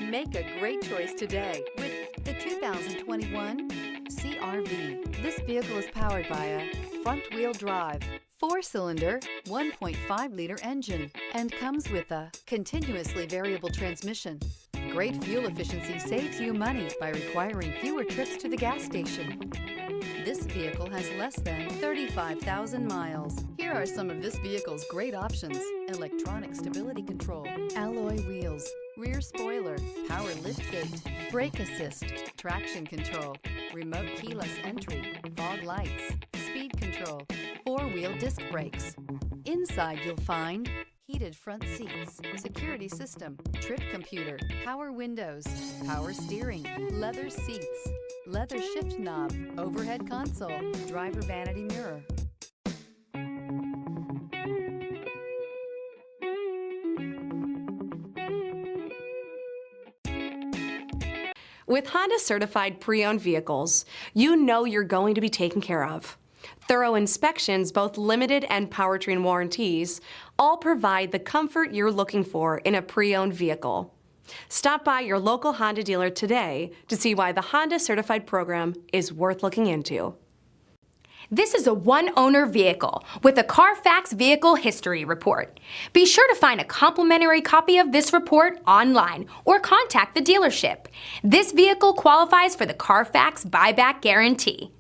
Make a great choice today with the 2021 CR-V. This vehicle is powered by a front-wheel drive, 4-cylinder, 1.5-liter engine, and comes with a continuously variable transmission. Great fuel efficiency saves you money by requiring fewer trips to the gas station. This vehicle has less than 35,000 miles. Here are some of this vehicle's great options: electronic stability control, alloy wheels, rear spoiler, power liftgate, brake assist, traction control, remote keyless entry, fog lights, speed control, 4-wheel disc brakes. Inside you'll find heated front seats, security system, trip computer, power windows, power steering, leather seats, leather shift knob, overhead console, driver vanity mirror. With Honda Certified Pre-Owned Vehicles, you know you're going to be taken care of. Thorough inspections, both limited and powertrain warranties, all provide the comfort you're looking for in a pre-owned vehicle. Stop by your local Honda dealer today to see why the Honda Certified program is worth looking into. This is a one-owner vehicle with a Carfax Vehicle History Report. Be sure to find a complimentary copy of this report online or contact the dealership. This vehicle qualifies for the Carfax Buyback Guarantee.